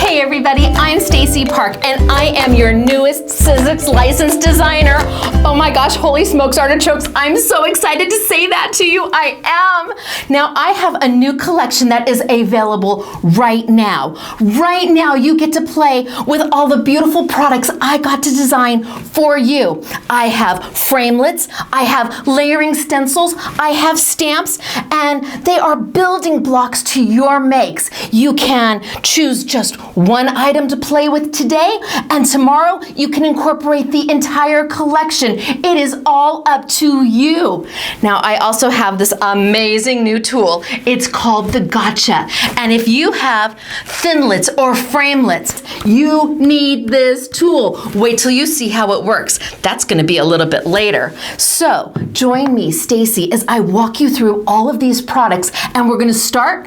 Hey everybody, I'm Stacey Park and I am your newest Sizzix licensed designer. Oh my gosh, holy smokes artichokes, I'm so excited to say that to you. I am. Now I have a new collection that is available right now. Right now you get to play with all the beautiful products I got to design for you. I have framelits, I have layering stencils, I have stamps, and they are building blocks to your makes. You can choose just one item to play with today, and tomorrow you can incorporate the entire collection. It is all up to you. Now I also have this amazing new tool. It's called the Gotcha, and if you have thinlits or framelits, you need this tool. Wait till you see how it works. That's going to be a little bit later. So join me, Stacey, as I walk you through all of these products, and we're going to start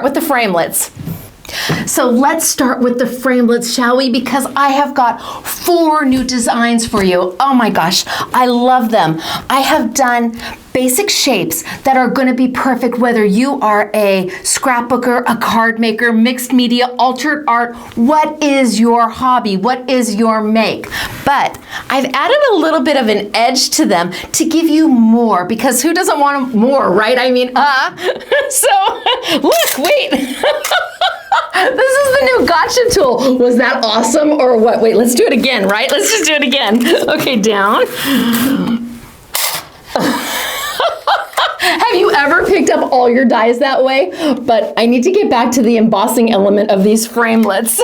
with the framelits. So let's start with the framelits, shall we? Because I have got 4 new designs for you. Oh my gosh, I love them. I have done basic shapes that are going to be perfect whether you are a scrapbooker, a card maker, mixed media, altered art. What is your hobby? What is your make? But I've added a little bit of an edge to them to give you more, because who doesn't want more, right? I mean, so look, wait. This is the new Gotcha tool. Was that awesome or what? Wait, let's do it again, right? Let's just do it again. Okay, down. Have you ever picked up all your dies that way? But I need to get back to the embossing element of these framelits.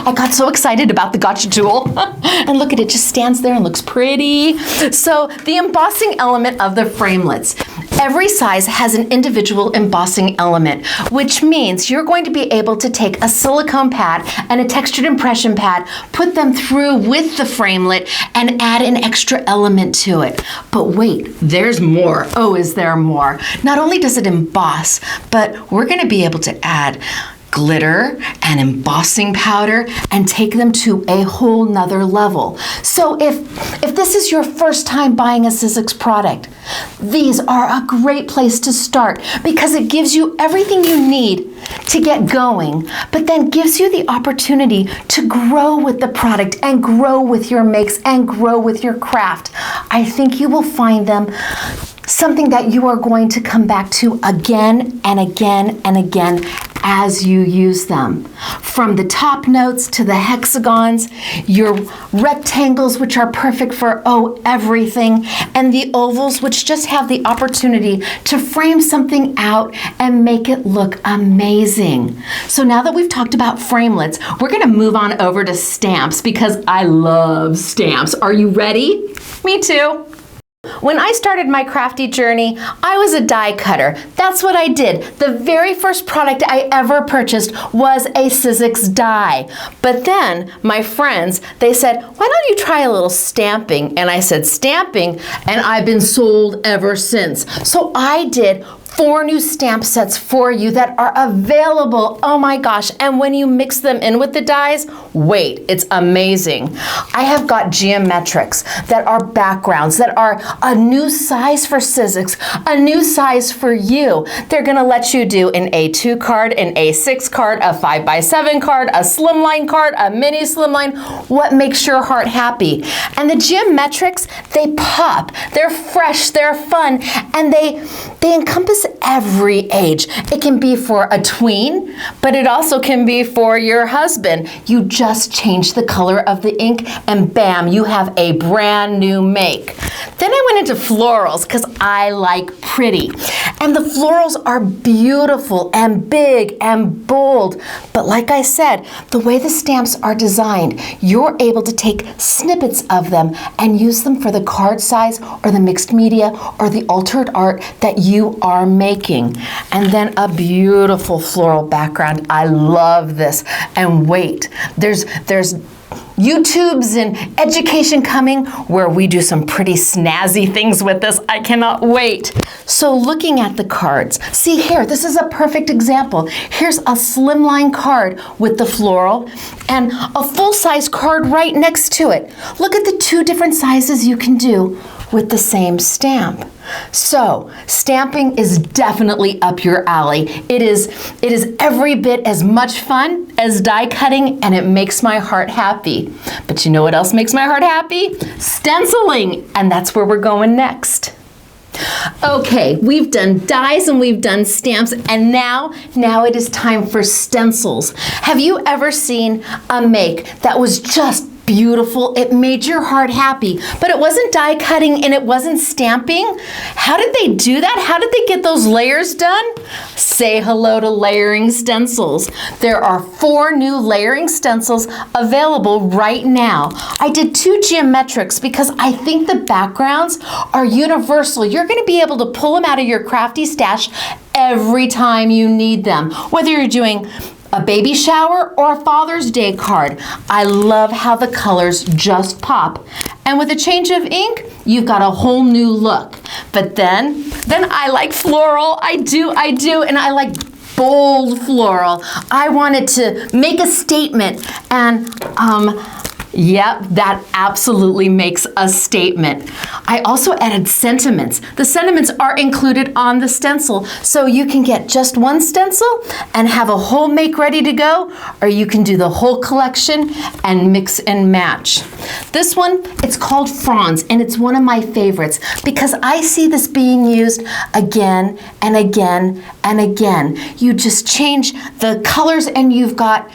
I got so excited about the Gotcha tool. And look at it, just stands there and looks pretty. So the embossing element of the framelits. Every size has an individual embossing element, which means you're going to be able to take a silicone pad and a textured impression pad, put them through with the framelit, and add an extra element to it. But wait, there's more. Oh, is there more? Not only does it emboss, but we're going to be able to add glitter and embossing powder and take them to a whole nother level. So if this is your first time buying a Sizzix product, these are a great place to start because it gives you everything you need to get going, but then gives you the opportunity to grow with the product and grow with your makes and grow with your craft. I think you will find them something that you are going to come back to again and again and again as you use them. From the top notes to the hexagons, your rectangles, which are perfect for everything, and the ovals, which just have the opportunity to frame something out and make it look amazing. So now that we've talked about framelits, we're gonna move on over to stamps because I love stamps. Are you ready? Me too. When I started my crafty journey, I was a die cutter. That's what I did. The very first product I ever purchased was a Sizzix die. But then my friends, they said, why don't you try a little stamping? And I said, stamping? And I've been sold ever since. So I did 4 new stamp sets for you that are available. Oh my gosh, and when you mix them in with the dies, wait, it's amazing. I have got geometrics that are backgrounds, that are a new size for Sizzix, a new size for you. They're gonna let you do an A2 card, an A6 card, a 5x7 card, a slimline card, a mini slimline, what makes your heart happy. And the geometrics, they pop, they're fresh, they're fun, and they encompass every age. It can be for a tween, but it also can be for your husband. You just change the color of the ink and bam, you have a brand new make. Then I went into florals because I like pretty. And the florals are beautiful and big and bold. But like I said, the way the stamps are designed, you're able to take snippets of them and use them for the card size or the mixed media or the altered art that you are making. And then a beautiful floral background. I love this. And wait, there's YouTubes and education coming where we do some pretty snazzy things with this. I cannot wait. So looking at the cards, see here, this is a perfect example. Here's a slimline card with the floral and a full-size card right next to it. Look at the 2 different sizes you can do with the same stamp. So, stamping is definitely up your alley. It is every bit as much fun as die cutting, and it makes my heart happy. But you know what else makes my heart happy? Stenciling, and that's where we're going next. Okay, we've done dies and we've done stamps, and now it is time for stencils. Have you ever seen a make that was just beautiful? It made your heart happy, but it wasn't die cutting and it wasn't stamping? How did they do that? How did they get those layers done? Say hello to layering stencils. There are 4 new layering stencils available right now. I did 2 geometrics because I think the backgrounds are universal. You're going to be able to pull them out of your crafty stash every time you need them, whether you're doing a baby shower or a Father's Day card. I love how the colors just pop. And with a change of ink, you've got a whole new look. But then I like floral. I do, and I like bold floral. I wanted to make a statement, and yep, that absolutely makes a statement. I also added sentiments. The sentiments are included on the stencil, so you can get just one stencil and have a whole make ready to go, or you can do the whole collection and mix and match. This one, it's called Franz, and it's one of my favorites because I see this being used again and again and again. You just change the colors and you've got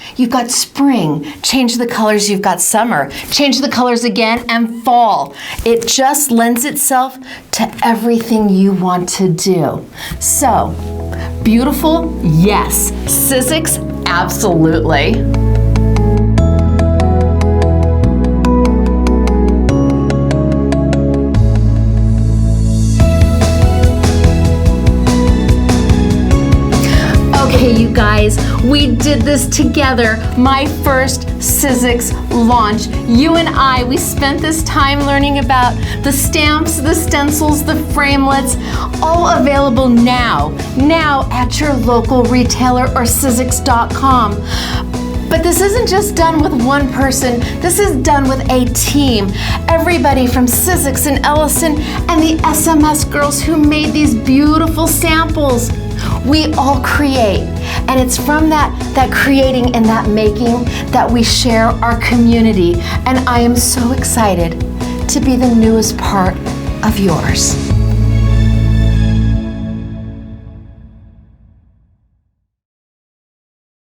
spring. Change the colors, you've got summer. Change the colors again and fall. It just lends itself to everything you want to do. So, beautiful? Yes. Sizzix? Absolutely. Okay, you guys, we did this together. My first Sizzix launch. You and I, we spent this time learning about the stamps, the stencils, the framelits, all available now at your local retailer or Sizzix.com. But this isn't just done with one person, this is done with a team. Everybody from Sizzix and Ellison and the SMS girls who made these beautiful samples. We all create, and it's from that creating and that making that we share our community. And I am so excited to be the newest part of yours.